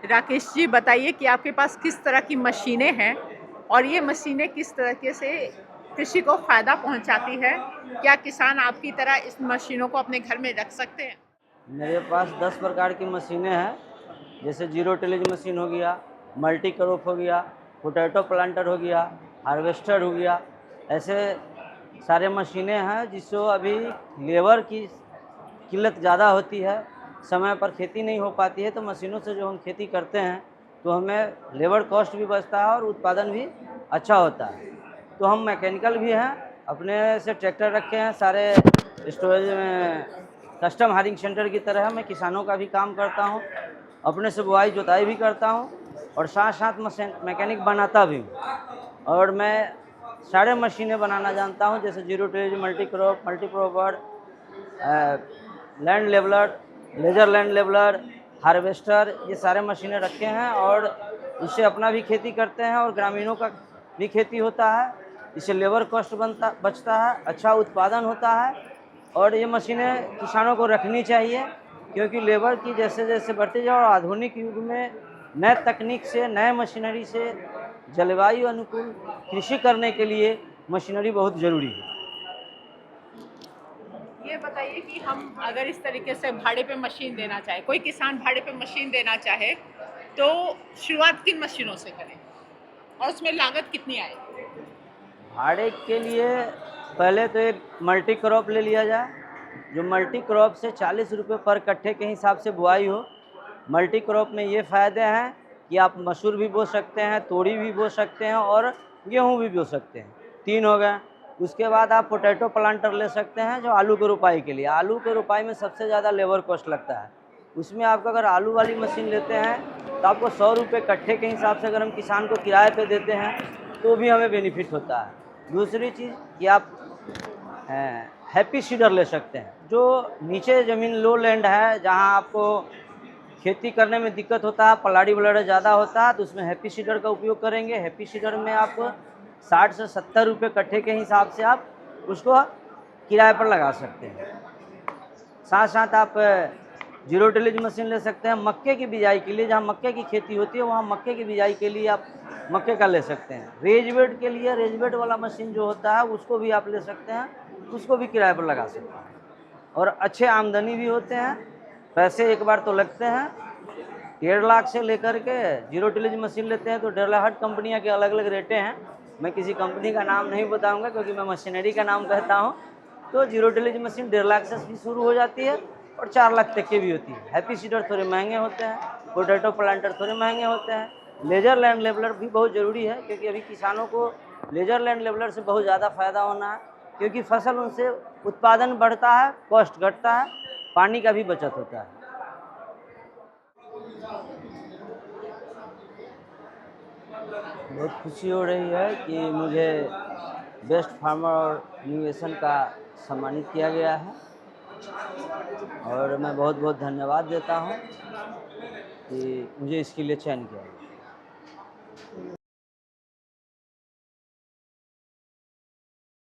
राकेश जी, बताइए कि आपके पास किस तरह की मशीनें हैं और ये मशीनें किस तरीके से कृषि को फ़ायदा पहुंचाती है? क्या किसान आपकी तरह इस मशीनों को अपने घर में रख सकते हैं? मेरे पास 10 प्रकार की मशीनें हैं, जैसे जीरो टिलेज मशीन हो गया, मल्टी क्रॉप हो गया, पोटैटो प्लांटर हो गया, हार्वेस्टर हो गया। ऐसे सारे मशीनें हैं जिससे अभी लेबर की किल्लत ज़्यादा होती है, समय पर खेती नहीं हो पाती है, तो मशीनों से जो हम खेती करते हैं तो हमें लेबर कॉस्ट भी बचता है और उत्पादन भी अच्छा होता है। तो हम मैकेनिकल भी हैं, अपने से ट्रैक्टर रखे हैं सारे स्टोरेज में, कस्टम हायरिंग सेंटर की तरह मैं किसानों का भी काम करता हूँ, अपने से बुआई जोताई भी करता हूँ और साथ साथ मैकेनिक बनाता भी हूँ। और मैं सारे मशीनें बनाना जानता हूँ, जैसे zero tillage, multi crop, multi cropper, land leveller, laser land leveller, harvester, ये सारे मशीनें रखे हैं और इससे अपना भी खेती करते हैं और ग्रामीणों का भी खेती होता है। इससे लेबर कॉस्ट बचता है, अच्छा उत्पादन होता है। और ये मशीनें किसानों को रखनी चाहिए, क्योंकि लेबर की जैसे जैसे बढ़ती जाए और आधुनिक युग में नए तकनीक से, नए मशीनरी से जलवायु अनुकूल कृषि करने के लिए मशीनरी बहुत ज़रूरी है। ये बताइए कि हम अगर इस तरीके से भाड़े पे मशीन देना चाहे, कोई किसान भाड़े पे मशीन देना चाहे, तो शुरुआत किन मशीनों से करें और उसमें लागत कितनी आएगी? भाड़े के लिए पहले तो एक मल्टी क्रॉप ले लिया जाए, जो मल्टी क्रॉप से 40 रुपये पर कट्ठे के हिसाब से बुआई हो। मल्टी क्रॉप में ये फ़ायदे हैं कि आप मसूर भी बो सकते हैं, तोरी भी बो सकते हैं और गेहूँ भी बो सकते हैं, 3 हो गए। उसके बाद आप पोटैटो प्लांटर ले सकते हैं, जो आलू की रोपाई के लिए। आलू की रोपाई में सबसे ज़्यादा लेबर कॉस्ट लगता है। उसमें आपको अगर आलू वाली मशीन लेते हैं तो आपको 100 रुपये कट्ठे के हिसाब से अगर हम किसान को किराए पे देते हैं तो भी हमें बेनिफिट होता है। दूसरी चीज़ कि आप हैप्पी सीडर ले सकते हैं, जो नीचे ज़मीन लो लैंड है, जहाँ आपको खेती करने में दिक्कत होता है, पलाड़ी वलाड़ी ज़्यादा होता है, तो उसमें हैप्पी सीडर का उपयोग करेंगे। हैप्पी सीडर में आप 60 से 70 रुपये कट्ठे के हिसाब से आप उसको किराए पर लगा सकते हैं। साथ साथ आप जीरो टिलेज मशीन ले सकते हैं मक्के की बिजाई के लिए, जहाँ मक्के की खेती होती है वहाँ मक्के की बिजाई के लिए आप मक्के का ले सकते हैं। रेज बेड के लिए रेज बेड वाला मशीन जो होता है उसको भी आप ले सकते हैं, उसको भी किराए पर लगा सकते हैं और अच्छे आमदनी भी होते हैं। पैसे एक बार तो लगते हैं, 1.5 लाख से लेकर के जीरो टिलेज मशीन लेते हैं तो 1.5 लाख। हर कंपनियाँ के अलग अलग रेटें हैं, मैं किसी कंपनी का नाम नहीं बताऊँगा क्योंकि मैं मशीनरी का नाम कहता हूँ। तो जीरो टिलेज मशीन 1.5 लाख से भी शुरू हो जाती है और 4 लाख तक की भी होती है। हैप्पी सीडर थोड़े महंगे होते हैं, पोटैटो प्लांटर थोड़े महंगे होते हैं। लेजर लैंड लेवलर भी बहुत ज़रूरी है, क्योंकि अभी किसानों को लेजर लैंड लेवलर से बहुत ज़्यादा फ़ायदा होना है, क्योंकि फसल उनसे उत्पादन बढ़ता है, कॉस्ट घटता है, पानी का भी बचत होता है। बहुत खुशी हो रही है कि मुझे बेस्ट फार्मर इनोवेशन का सम्मानित किया गया है और मैं बहुत बहुत धन्यवाद देता हूँ कि मुझे इसके लिए चयन किया गया।